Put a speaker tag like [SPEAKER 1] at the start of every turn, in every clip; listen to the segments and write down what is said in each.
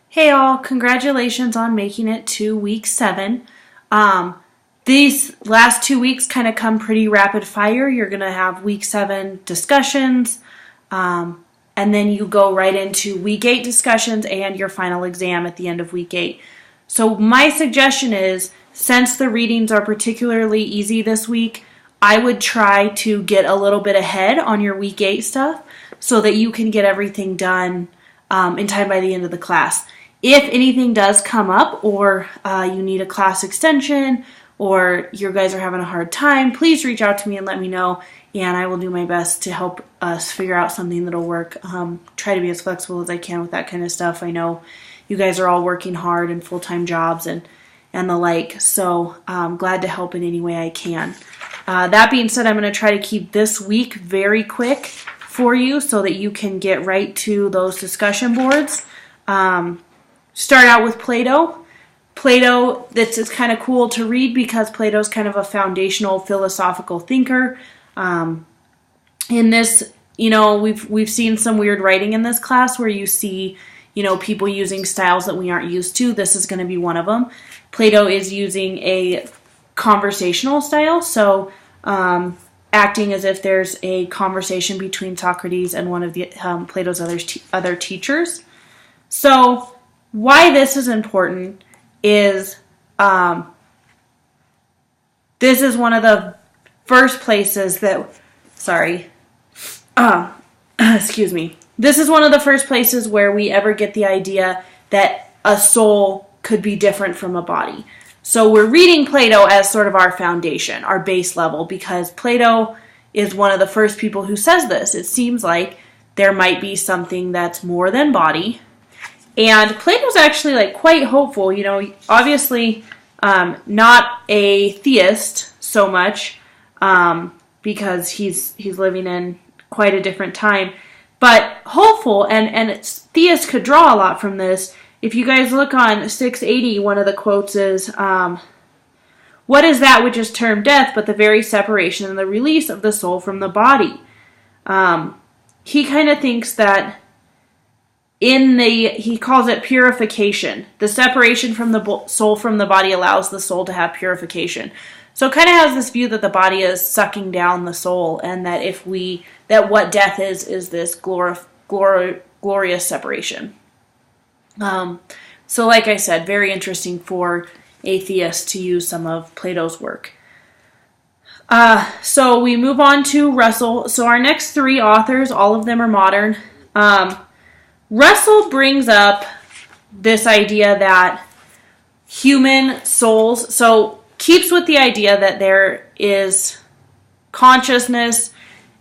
[SPEAKER 1] Hey all, congratulations on making it to week 7. These last 2 weeks kind of come pretty rapid fire. You're going to have week 7 discussions, and then you go right into week 8 discussions and your final exam at the end of week 8. So my suggestion is, since the readings are particularly easy this week, I would try to get a little bit ahead on your week 8 stuff so that you can get everything done in time by the end of the class. If anything does come up or you need a class extension or you guys are having a hard time, please reach out to me and let me know, and I will do my best to help us figure out something that'll work. Try to be as flexible as I can with that kind of stuff. I know you guys are all working hard and full-time jobs and the like, so I'm glad to help in any way I can. That being said, I'm going to try to keep this week very quick for you so that you can get right to those discussion boards. Start out with Plato. Plato, this is kind of cool to read because Plato's kind of a foundational philosophical thinker. In this, we've seen some weird writing in this class where you see, people using styles that we aren't used to. This is going to be one of them. Plato is using a conversational style, so acting as if there's a conversation between Socrates and one of the Plato's other teachers. So why this is important is this is one of the first places that, excuse me. This is one of the first places where we ever get the idea that a soul could be different from a body. So we're reading Plato as sort of our foundation, our base level, because Plato is one of the first people who says this. It seems like there might be something that's more than body. And Plato's actually quite hopeful, obviously not a theist so much because he's living in quite a different time, but hopeful, and theists could draw a lot from this. If you guys look on 680, one of the quotes is, "What is that which is termed death but the very separation and the release of the soul from the body?" He kind of thinks that he calls it purification. The separation from the soul from the body allows the soul to have purification. So it kind of has this view that the body is sucking down the soul, and that that what death is this glorious separation. So like I said, very interesting for atheists to use some of Plato's work. So we move on to Russell. So our next 3 authors, all of them are modern. Russell brings up this idea that human souls, so keeps with the idea that there is consciousness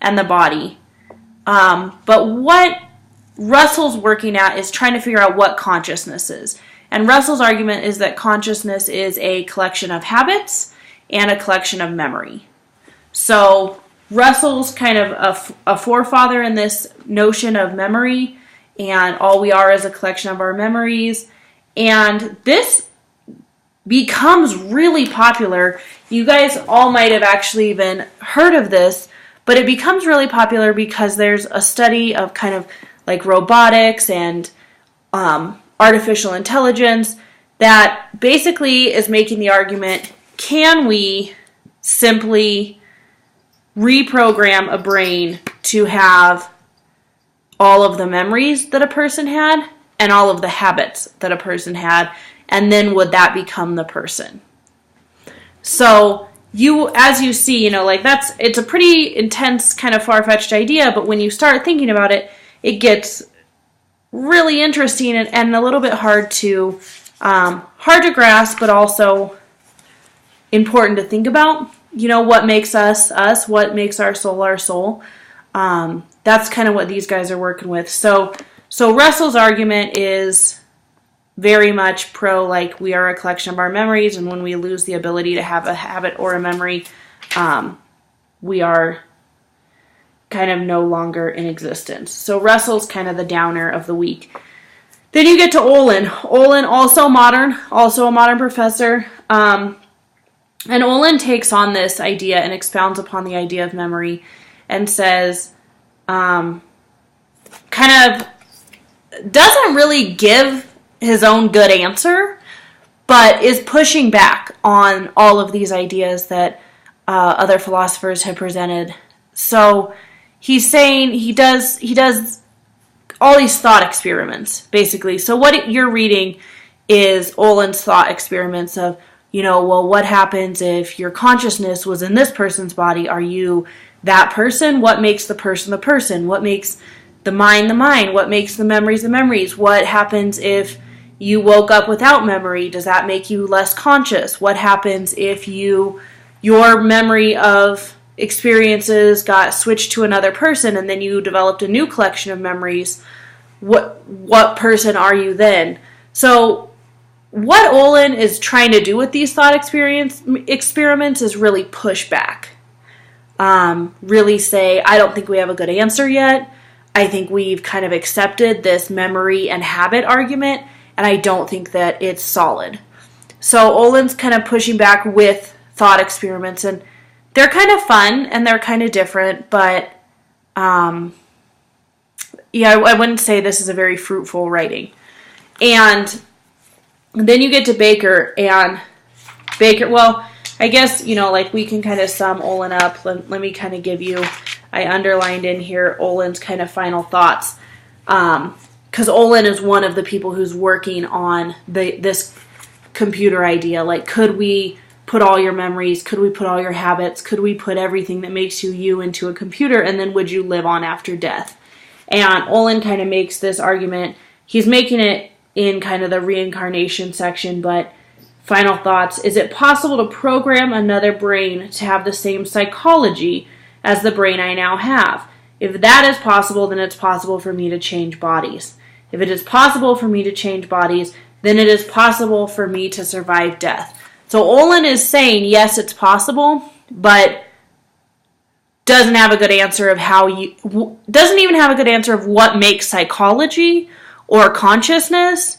[SPEAKER 1] and the body. But what Russell's working at is trying to figure out what consciousness is. And Russell's argument is that consciousness is a collection of habits and a collection of memory. So Russell's kind of a forefather in this notion of memory, and all we are is a collection of our memories. And this becomes really popular. You guys all might have actually even heard of this, but it becomes really popular because there's a study of kind of like robotics and artificial intelligence that basically is making the argument, can we simply reprogram a brain to have all of the memories that a person had and all of the habits that a person had, and then would that become the person? So as you see, it's a pretty intense, kind of far-fetched idea, but when you start thinking about it, it gets really interesting and a little bit hard to grasp, but also important to think about. What makes us us, what makes our soul. That's kind of what these guys are working with. So Russell's argument is very much pro, we are a collection of our memories, and when we lose the ability to have a habit or a memory, we are kind of no longer in existence. So Russell's kind of the downer of the week. Then you get to Olin. Olin, also modern, also a modern professor. And Olin takes on this idea and expounds upon the idea of memory and says, kind of doesn't really give his own good answer, but is pushing back on all of these ideas that other philosophers have presented. So he's saying he does all these thought experiments, basically. So what you're reading is Olin's thought experiments of, well, what happens if your consciousness was in this person's body? Are you that person? What makes the person the person? What makes the mind the mind? What makes the memories the memories? What happens if you woke up without memory? Does that make you less conscious? What happens if your memory of experiences got switched to another person and then you developed a new collection of memories? What person are you then? So what Olin is trying to do with these thought experiments is really push back. Really say, I don't think we have a good answer yet. I think we've kind of accepted this memory and habit argument, and I don't think that it's solid. So Olin's kind of pushing back with thought experiments, and they're kind of fun and they're kind of different, but I wouldn't say this is a very fruitful writing. And then you get to Baker, and Baker, well, I guess, we can kind of sum Olin up. Let me kind of give you, I underlined in here Olin's kind of final thoughts. Because Olin is one of the people who's working on this computer idea. Like, could we put all your memories? Could we put all your habits? Could we put everything that makes you into a computer? And then would you live on after death? And Olin kind of makes this argument. He's making it in kind of the reincarnation section, but final thoughts. Is it possible to program another brain to have the same psychology as the brain I now have? If that is possible, then it's possible for me to change bodies. If it is possible for me to change bodies, then it is possible for me to survive death. So Olin is saying, yes, it's possible, but doesn't have a good answer of doesn't even have a good answer of what makes psychology or consciousness,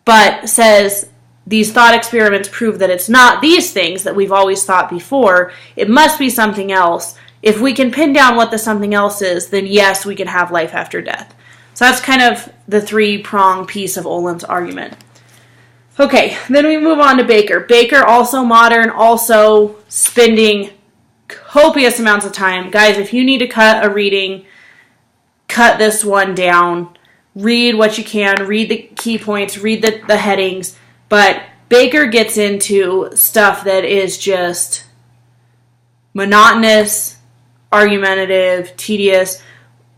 [SPEAKER 1] but says these thought experiments prove that it's not these things that we've always thought before. It must be something else. If we can pin down what the something else is, then yes, we can have life after death. So that's kind of the three-pronged piece of Olin's argument. Okay, then we move on to Baker. Baker, also modern, also spending copious amounts of time. Guys, if you need to cut a reading, cut this one down. Read what you can. Read the key points. Read the headings. But Baker gets into stuff that is just monotonous, argumentative, tedious,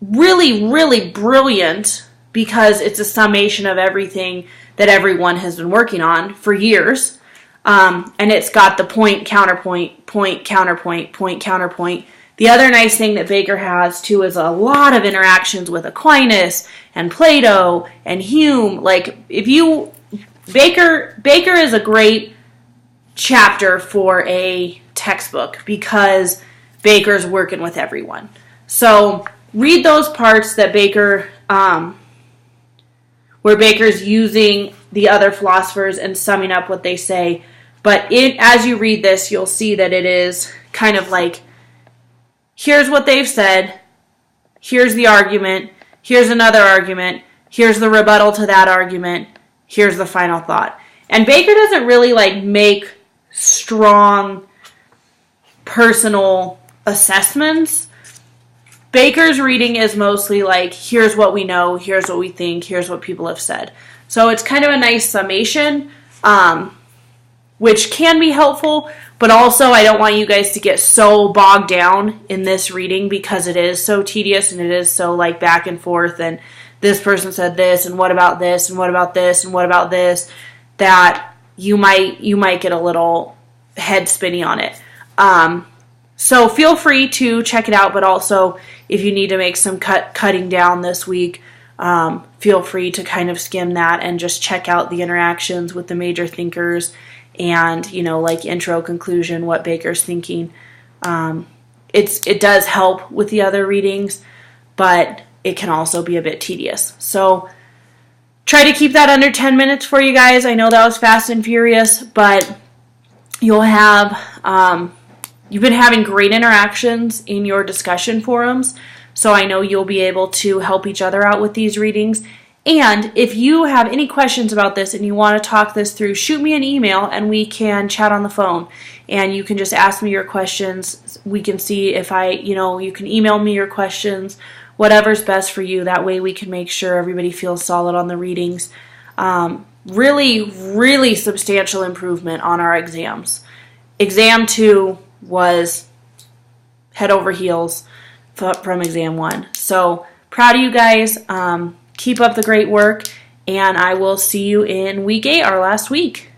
[SPEAKER 1] really, really brilliant, because it's a summation of everything that everyone has been working on for years. And it's got the point, counterpoint, point, counterpoint, point, counterpoint. The other nice thing that Baker has, too, is a lot of interactions with Aquinas and Plato and Hume. Baker is a great chapter for a textbook because Baker's working with everyone. So read those parts that Baker, where Baker's using the other philosophers and summing up what they say. But as you read this, you'll see that it is kind of like, here's what they've said, here's the argument, here's another argument, here's the rebuttal to that argument, here's the final thought. And Baker doesn't really make strong personal assessments. Baker's reading is mostly here's what we know, here's what we think, here's what people have said. So it's kind of a nice summation, which can be helpful, but also I don't want you guys to get so bogged down in this reading because it is so tedious and it is so back and forth and this person said this and what about this and what about this and what about this, that you might get a little head spinny on it. So feel free to check it out, but also if you need to make some cutting down this week, feel free to kind of skim that and just check out the interactions with the major thinkers and, intro, conclusion, what Baker's thinking. It does help with the other readings, but it can also be a bit tedious. So try to keep that under 10 minutes for you guys. I know that was fast and furious, but you'll have, you've been having great interactions in your discussion forums, so I know you'll be able to help each other out with these readings. And if you have any questions about this and you want to talk this through, shoot me an email and we can chat on the phone. And you can just ask me your questions. We can see if you can email me your questions, whatever's best for you. That way we can make sure everybody feels solid on the readings. Really, really substantial improvement on our exams. Exam 2 was head over heels from exam 1. So proud of you guys. Keep up the great work, and I will see you in week 8, our last week.